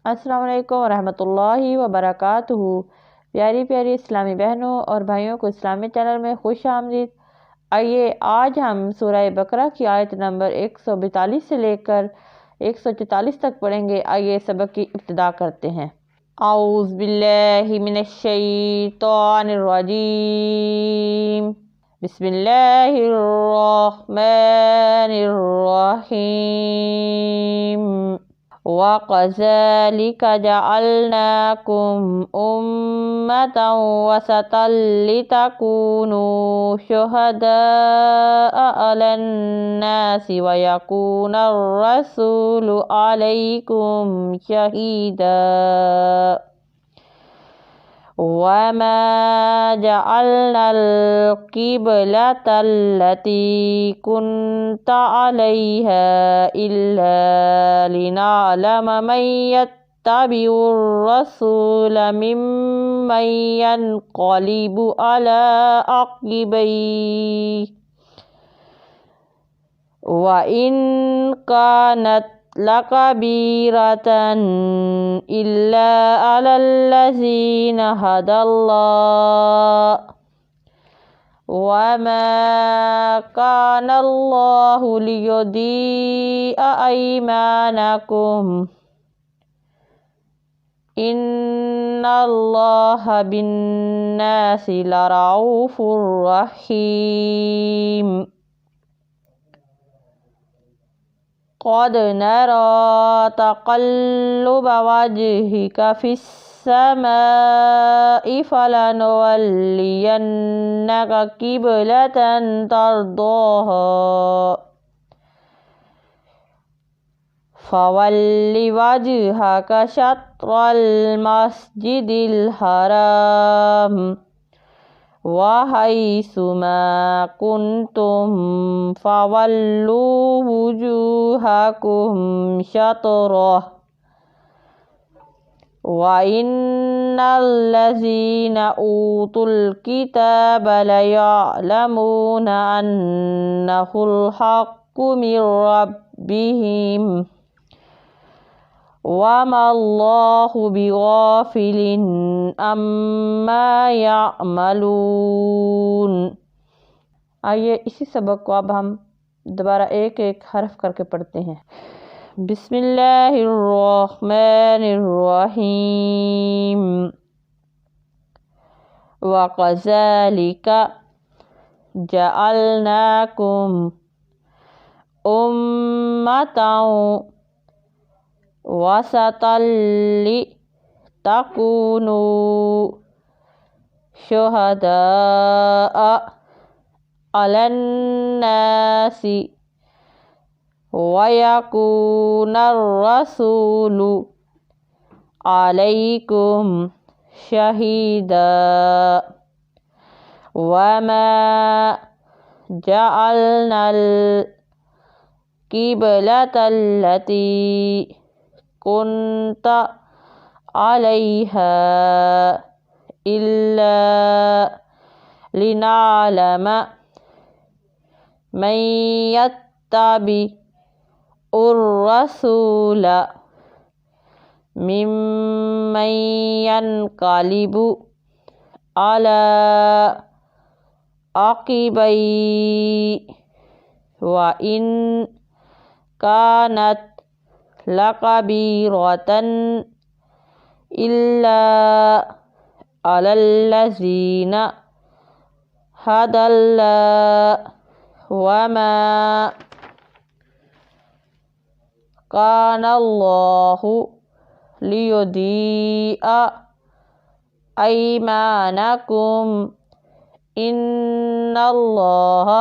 अस्सलाम वालेकुम रहमतुल्लाहि व बरकातुहू। प्यारी प्यारी इस्लामी बहनों और भाइयों को इस्लामी चैनल में खुश आमदीद। आइए आज हम सूरह बकरा की आयत नंबर 142 से लेकर 144 तक पढ़ेंगे। आइए सबक की इब्तिदा करते हैं। औज़ु बिल्लाहि मिनश शैतानिर रजीम। बिस्मिल्लाहिर रहमानिर रहीम। वक़ज़ालिका जअलनाकुम उम्मतन वसतल लितकूनू शुहदाअ अलन्नासि व यकूनर रसूलु अलैकुम शहीदा। वमा जअलनल क़िबलतल्लती कुन्त अलैहा इल्ला लिनअलम मन यत्तबिउर रसूल मिम्मन यन्क़लिबु अला अक़िबैहि व इन कानत लकबीरतन इल्ला अलल्लज़ीना हदल्लाह वमा कानल्लाहु लियुदीअ ऐमानकुम इन्नल्लाहा बिन्नासि लरऊफ़ुर रहीम। क़द नरा तक़ल्लुब वजहिका फ़िस्समाइ फ़लनुवल्लियन्नका क़िबलतन तर्दाहा फ़वल्लि वजहका शत्रल मस्जिदिल हराम वहैसुमा कुन्तुम फ़वल्लू वुजूहकुम शत्रह व इन्नल्लज़ीना ऊतुल किताब लयअलमूना अन्नहुल हक़्क़ु मिर रब्बिहिम वमल्लाहु बिग़ाफ़िलिन अम्मा यअमलून। आइए इसी सबक को अब हम दोबारा एक एक हर्फ करके पढ़ते हैं। बिस्मिल्लाहिर्रहमानिर्रहीम। वक़ज़ालिका जअलनाकुम उम्मतन वसतल लितकूनू शुहदाअ अलन्नासि व यकूनर रसूलु अलैकुम शहीदा। वमा जअलनल क़िबलतल्लती कुन्त अलैहा इल्ला लिनअलम मन यत्तबिउर रसूल मिम्मन यन्क़लिबु अला अक़िबैहि व इन कानत लकबीरतन इल्ला अलल्लज़ीना हदल्लाह वमा कानल्लाहु लियुदीअ ऐमानकुम इन्नल्लाहा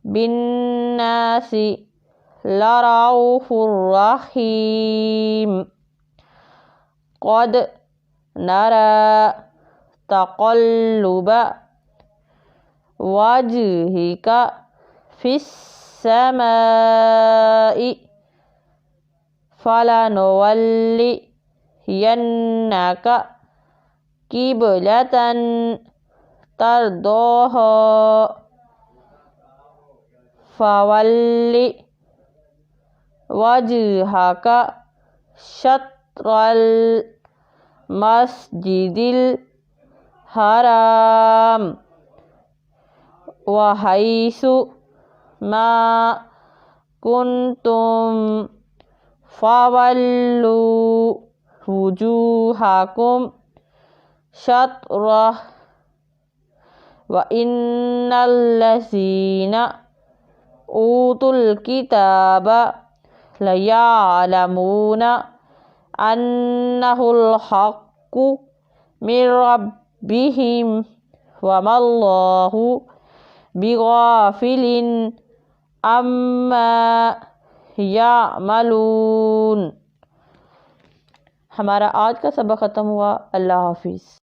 बिन्नासि लरऊफ़ुर रहीम। क़द नरा तक़ल्लुब वजहिका फ़िस्समाइ फ़लनुवल्लियन्नका क़िबलतन तर्दाहा फ़वल्लि वजहका शत्रल मस्जिदिल हराम व हैसु मा कुंतुम फवल्लू वुजूहाकुम शत्रह व इन्नल्लज़ीना ऊतुल किताब लयअलमूना अन्नहुल हक्कु मिर रब्बिहिम व मल्लाहु बिगाफिलिन अम्मा यामलून। हमारा आज का सबक ख़त्म हुआ। अल्लाह हाफिज़।